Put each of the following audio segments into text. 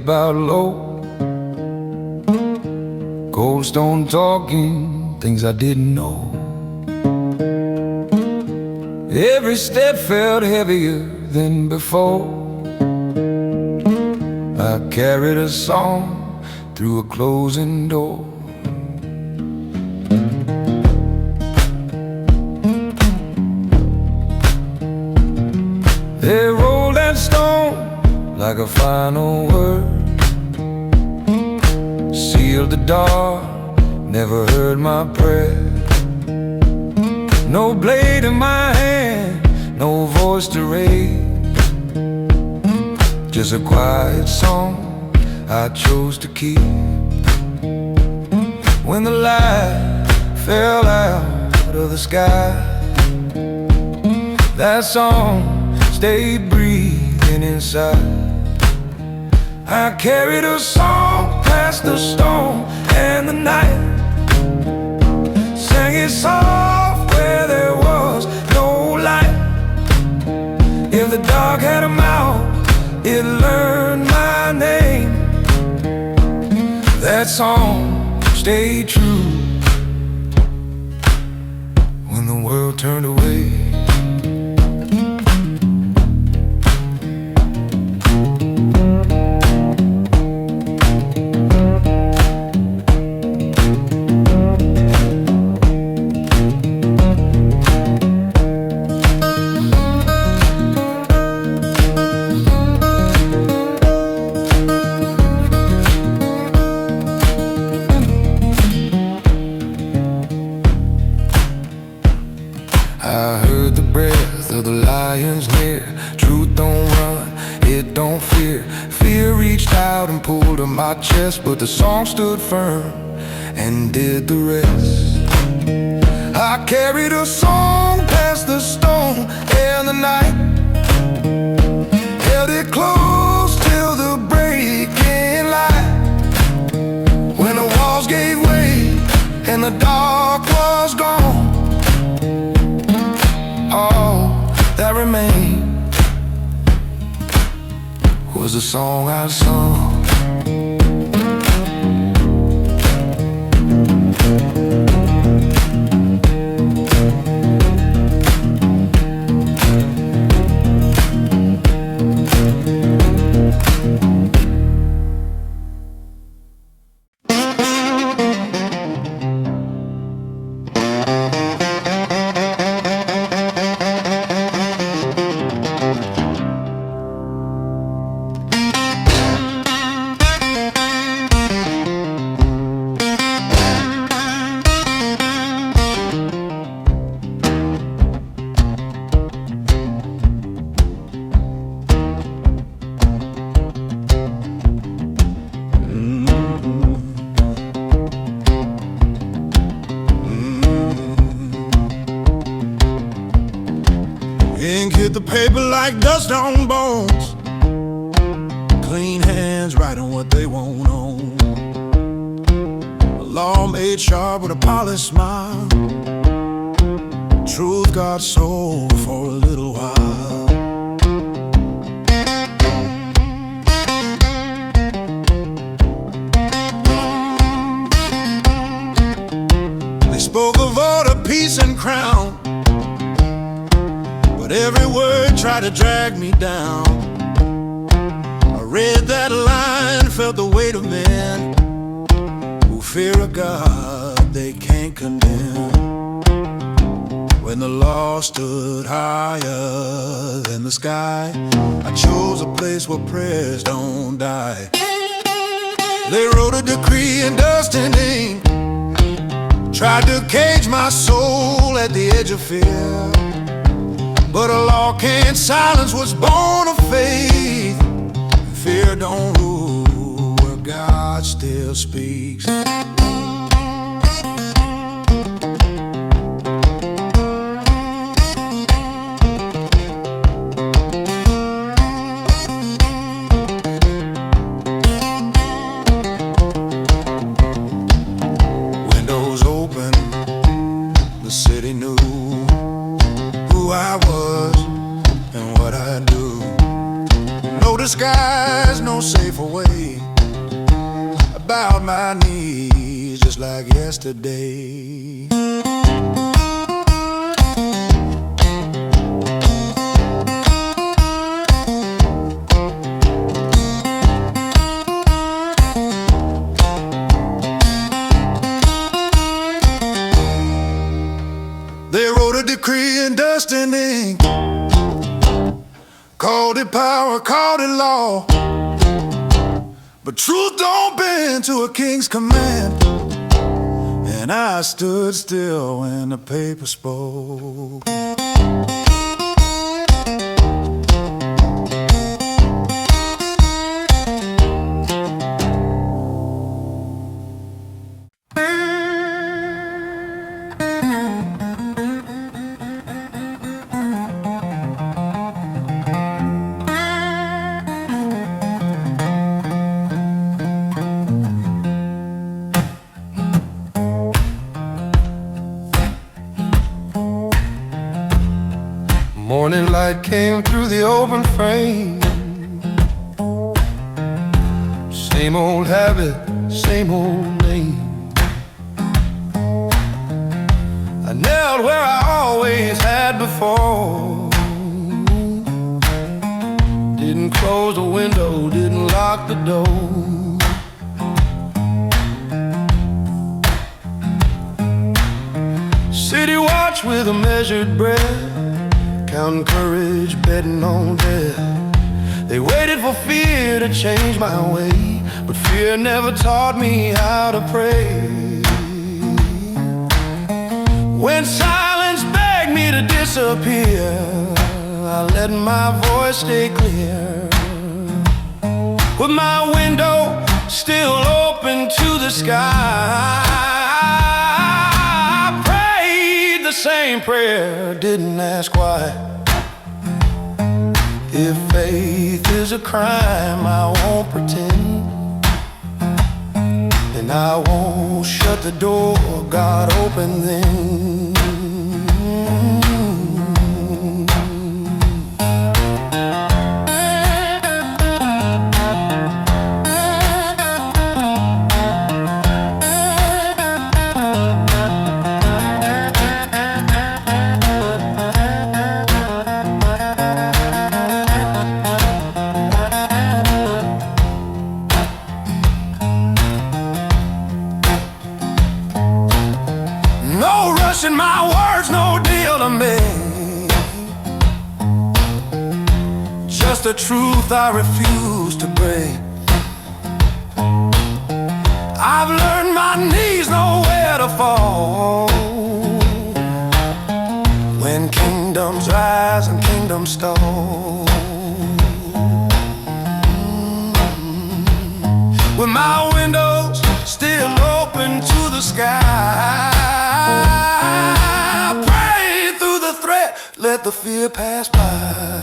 get about low. Cold stone talking, things I didn't know. Every step felt heavier than before. I carried a song through a closing door. They rolled that stone like a final word, sealed the dark, never heard my prayer. No blade in my hand, no voice to raise, just a quiet song I chose to keep. When the light fell out of the sky, that song stayed breathing inside. I carried a song past the storm and the night, sang it soft where there was no light. If the dark had a mouth, it learned my name. That song stayed true when the world turned away. I heard the breath of the lions near. Truth don't run, it don't fear. Fear reached out and pulled at my chest, but the song stood firm and did the rest. I carried a song past the storm and the night, held it close till the breaking light. When the walls gave way and the dark was gone, all that remained was the song I sung. Ink hit the paper like dust on bones. Clean hands writing what they won't own. A law made sharp with a polished smile. Truth got sold for a little while. They spoke of order, peace, and crown, but every word tried to drag me down. I read that line, felt the weight of men who fear a God they can't condemn. When the law stood higher than the sky, I chose a place where prayers don't die. They wrote a decree in dust and ink, tried to cage my soul at the edge of fear. But a law can't silence what's born of faith. Fear don't rule where God still speaks. Windows open, the city knew who I was and what I do. No disguise, no safer way. me, I bowed my knees just like yesterday. They wrote a decree in dust and ink, called it power, called it law. But truth don't bend to a king's command, and I stood still when the paper spoke. Morning light came through the open frame. Same old habit, same old name. I knelt where I always had before. Didn't close the window, didn't lock the door. City watch with a measured breath, counting courage, betting on death. They waited for fear to change my way, but fear never taught me how to pray. When silence begged me to disappear, I let my voice stay clear. With my window still open to the sky, I prayed the same prayer, didn't ask why. If faith is a crime, I won't pretend, and I won't shut the door God opened then. In my words, no deal to me. Just the truth I refuse to break. I've learned my knees know where to fall when kingdoms rise and kingdoms stall. With my windows still open to the sky, let the fear pass by.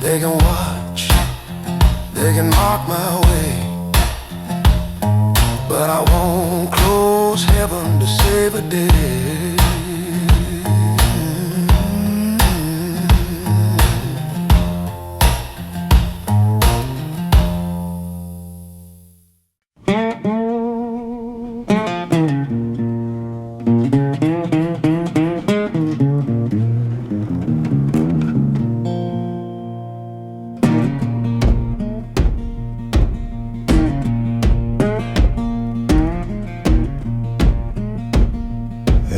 They can watch, they can mark my way, but I won't close heaven to save a day.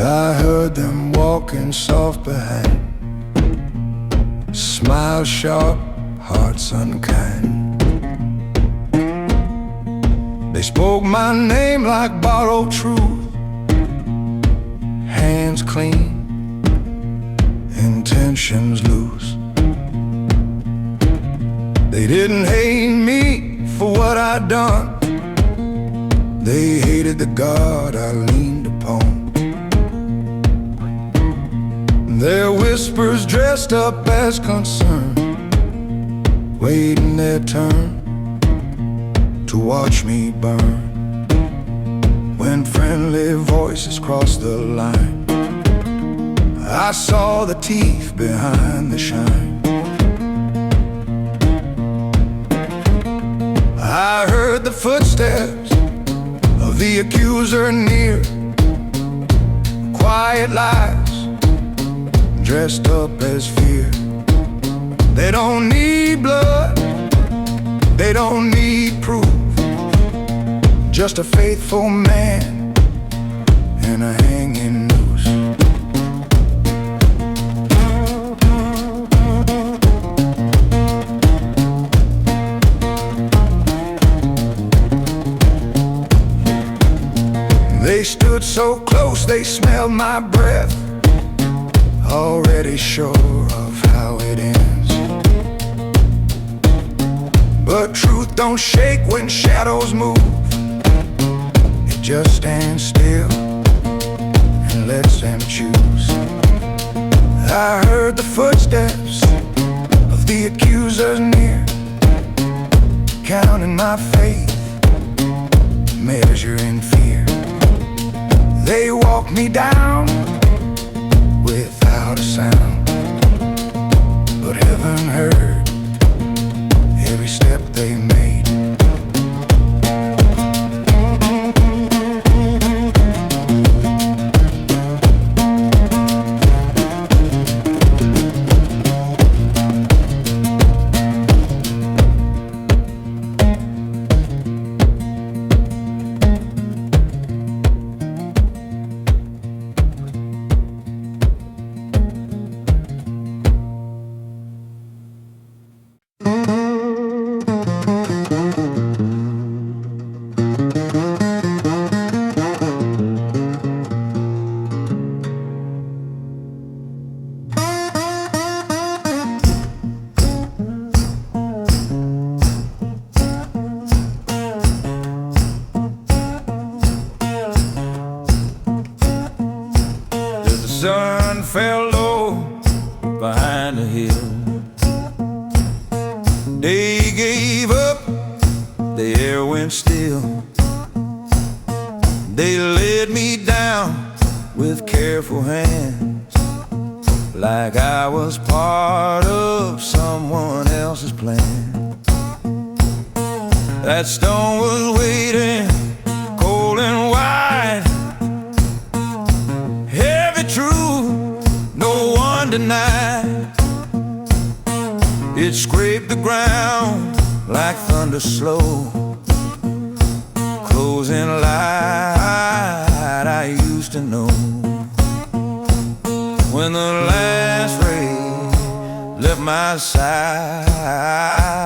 I heard them walking soft behind, smile sharp, hearts unkind. They spoke my name like borrowed truth, hands clean, intentions loose. They didn't hate me for what I'd done, they hated the God I leaned upon. Their whispers dressed up as concern, waiting their turn to watch me burn. When friendly voices crossed the line, I saw the teeth behind the shine. I heard the footsteps of the accuser near. Quiet lies dressed up as fear. They don't need blood, they don't need proof. Just a faithful man and a hanging noose. They stood so close, they smelled my breath, already sure of how it ends. But truth don't shake when shadows move. It just stands still and lets them choose. I heard the footsteps of the accusers near, counting my faith, measuring fear. They walked me down without a sound, but heaven heard every step they made. The sun fell low behind the hill. Day gave up, the air went still. They led me down with careful hands, like I was part of someone else's plan. That stone was waiting, cold and wide, heavy truth, no one denied. It scraped the ground like thunder slow, closing light I used to know. When the last ray left my side,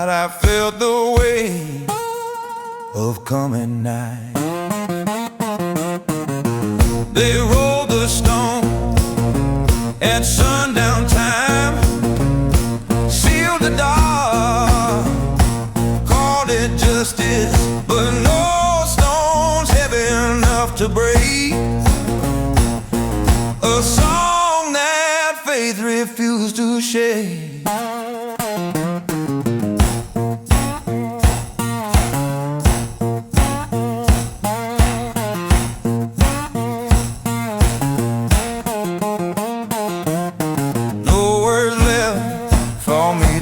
I felt the weight of coming night. They rolled the stone at sundown time, sealed the dark, called it justice, but no stone's heavy enough to break a song that faith refused to shake.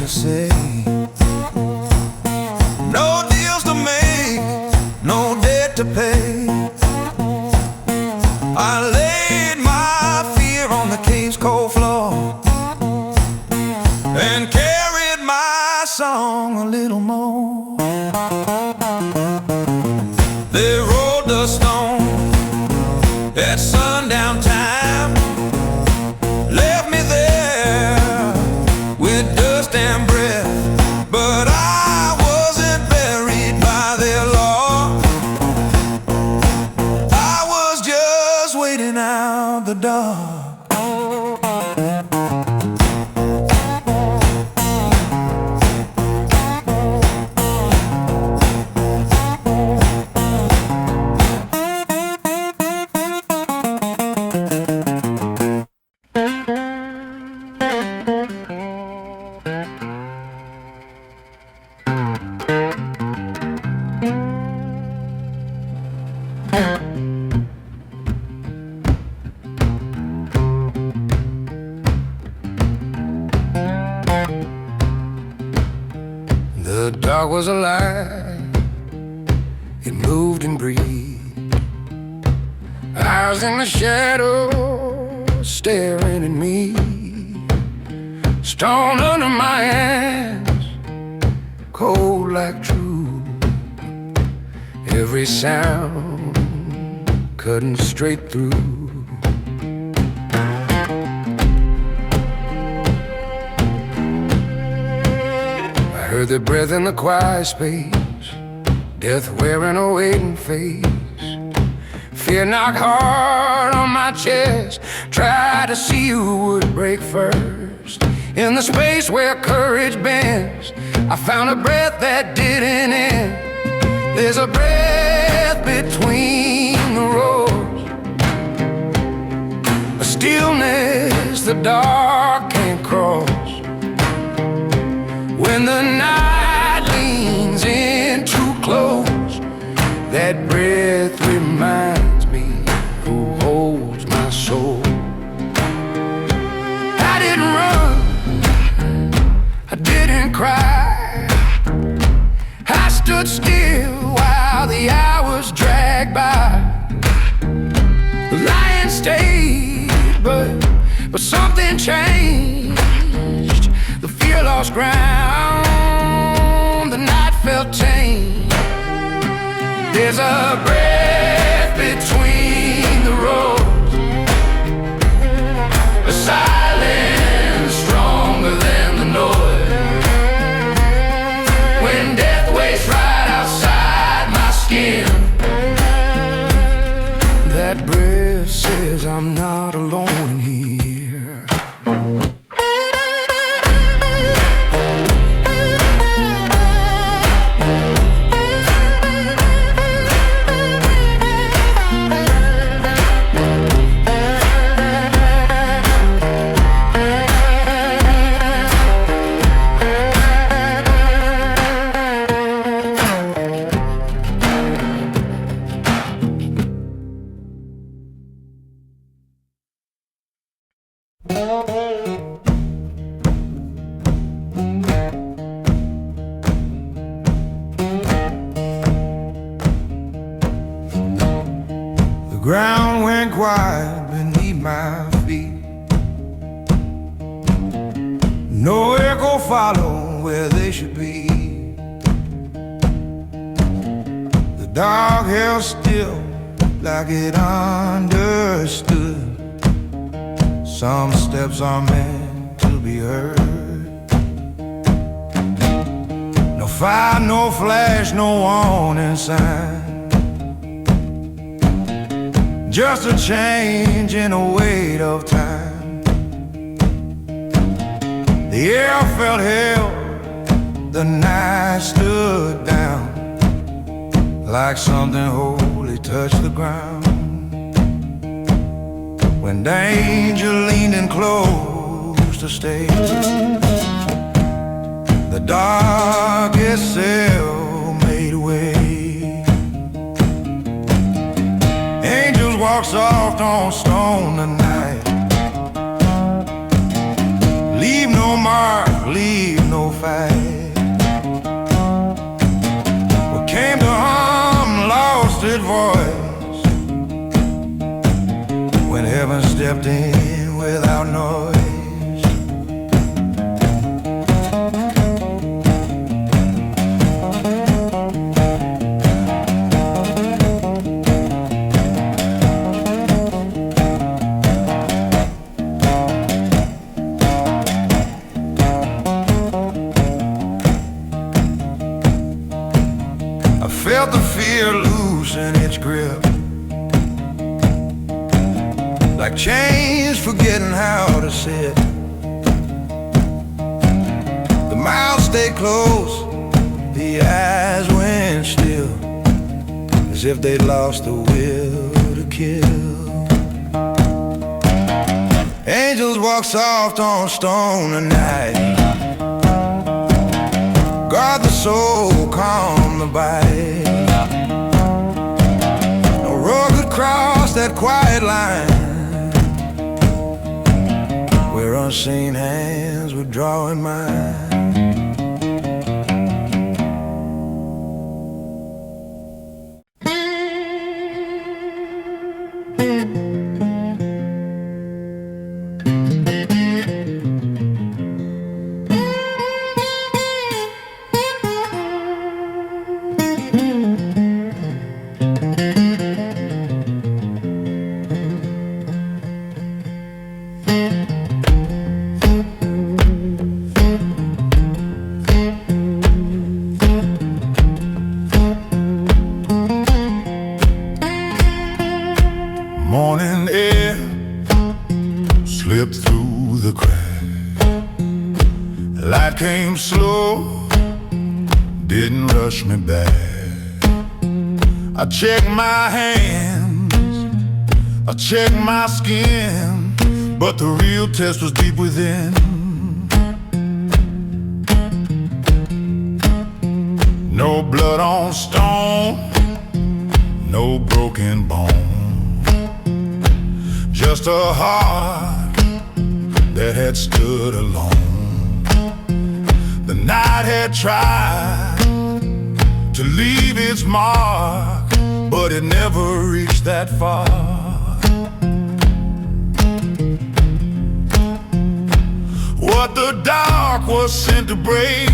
Say, no deals to make, no debt to pay. I laid my fear on the cave's cold floor and carried my song a little more. They rolled the stone at sundown time, left me there with dust and breath, but I wasn't buried by their law. I was just waiting out the dark. The dark was a lie it moved and breathed. Eyes in the shadows staring at me. Stone under my hands, cold like truth. Every sound cutting straight through. I heard their breath in the quiet space, death wearing a waiting face. Fear knocked hard on my chest, tried to see who would break first. In the space where courage bends, I found a breath that didn't end. There's a breath between the rows, a stillness the dark can't cross. When the night leans in too close, that breath reminds me who holds my soul. I didn't run, I didn't cry, I stood still while the hours dragged by. The lion stayed, but something changed. The fear lost ground, the night felt tame. There's a breath between the rows, a silence stronger than the noise. When death waits right outside my skin, that breath says I'm not alone in here. The ground went quiet beneath my feet. No echo followed where they should be. The dark held still like it understood. Some steps are meant to be heard. No fire, no flash, no warning sign. Just a change in the weight of time. The air felt held, the night stood down, like something holy touched the ground. When danger leaned in close to stay, the darkest cell made way. Angels walk soft on stone tonight. Leave no mark, leave no fight. What came to harm lost its voice when heaven stepped in without noise. Felt the fear loosen its grip, like chains forgetting how to sit. The mouth stayed closed, the eyes went still, as if they'd lost the will to kill. Angels walk soft on stone tonight. Guard the soul, calm the body. No road could cross that quiet line where unseen hands were drawing mine. the crack. Light came slow, didn't rush me back. I checked my hands, I checked my skin, but the real test was deep within. No blood on stone, no broken bone, just a heart that had stood alone. The night had tried to leave its mark, but it never reached that far. What the dark was sent to break,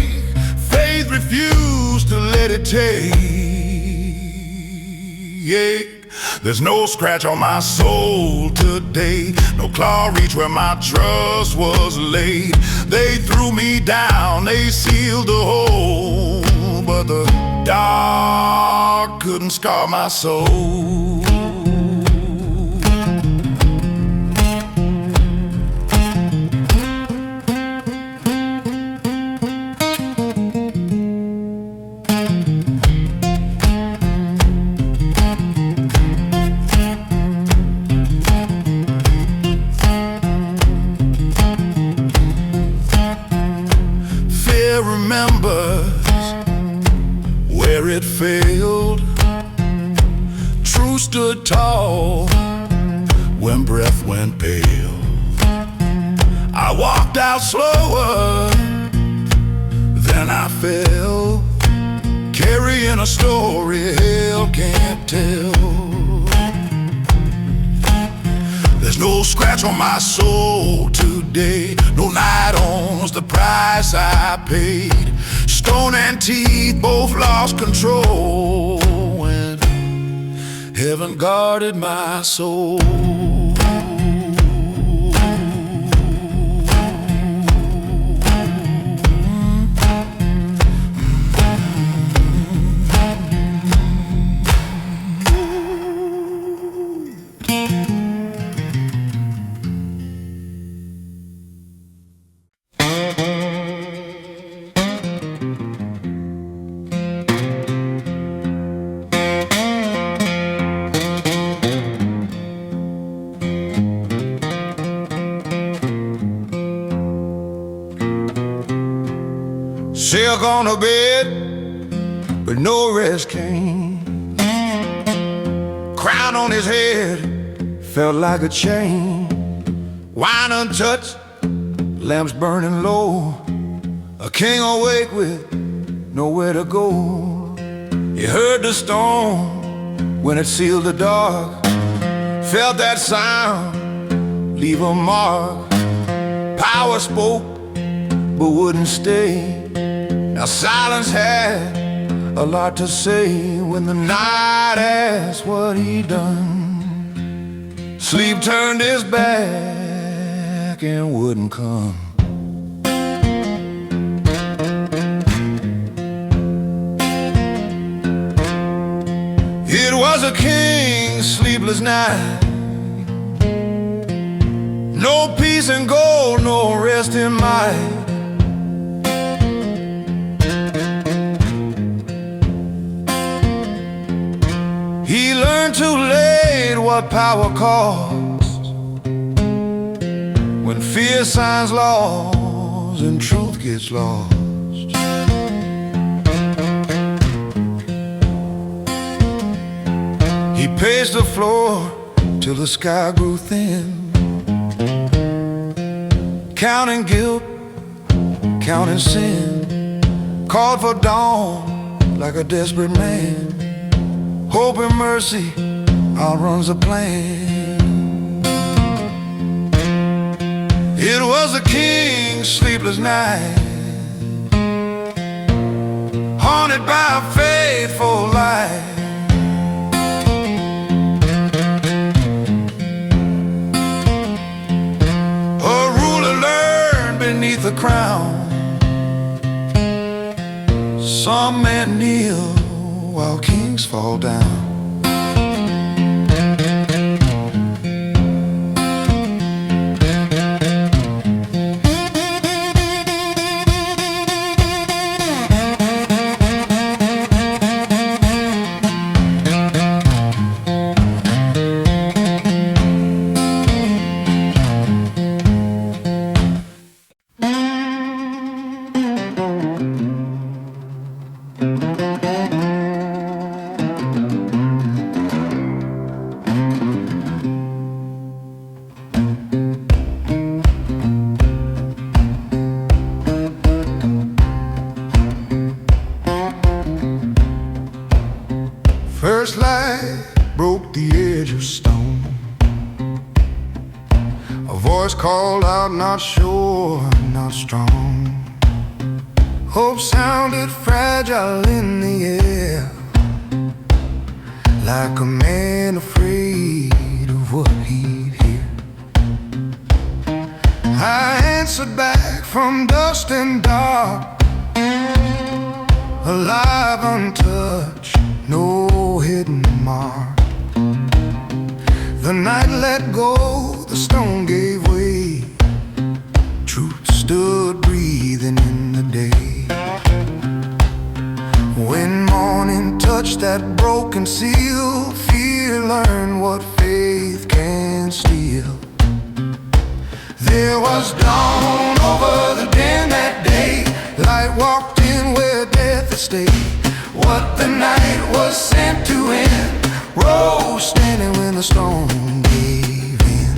faith refused to let it take. There's no scratch on my soul today, no claw reach where my trust was laid. They threw me down, they sealed the hole, but the dark couldn't scar my soul. Remembers where it failed. Truth stood tall when breath went pale. I walked out slower, then I fell, carrying a story hell can't tell. There's no scratch on my soul today, no night owns the price I paid. Stone and teeth both lost control when heaven guarded my soul. Sick on a bed, but no rest came. Crown on his head felt like a chain. Wine untouched, lamps burning low. A king awake with nowhere to go. He heard the storm when it sealed the dark. Felt that sound leave a mark. Power spoke but wouldn't stay. Now silence had a lot to say when the night asked what he done. Sleep turned his back and wouldn't come. It was a king's sleepless night. No peace and gold, no rest in might. He learned too late what power costs, when fear signs laws and truth gets lost. He paced the floor till the sky grew thin, counting guilt, counting sin. Called for dawn like a desperate man. Hope and mercy outruns the plan. It was a king's sleepless night, haunted by a faithful light. A ruler learned beneath the crown. Some men kneel while kings fall down. First light broke the edge of stone. A voice called out, not sure, not strong. Hope sounded fragile in the air, like a man afraid of what he'd hear. I answered back from dust and dark, alive, untouched, no hidden mark. The night let go, the stone gave way. Truth stood breathing in the day. When morning touched that broken seal, fear learned what faith can steal. There was dawn over the den that day. Light walked in where death had stayed. What the night was sent to end rose standing when the storm gave in.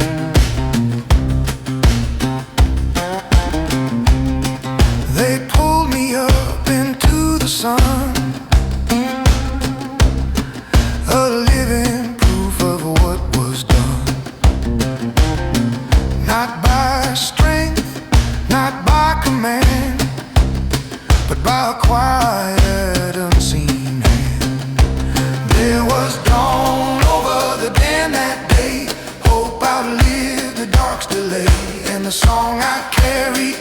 They pulled me up into the sun, a living proof of what was done. Not by strength, not by command, but by a quiet, unseen hand. There was dawn over the den that day. Hope outlived the dark's delay, and the song I carry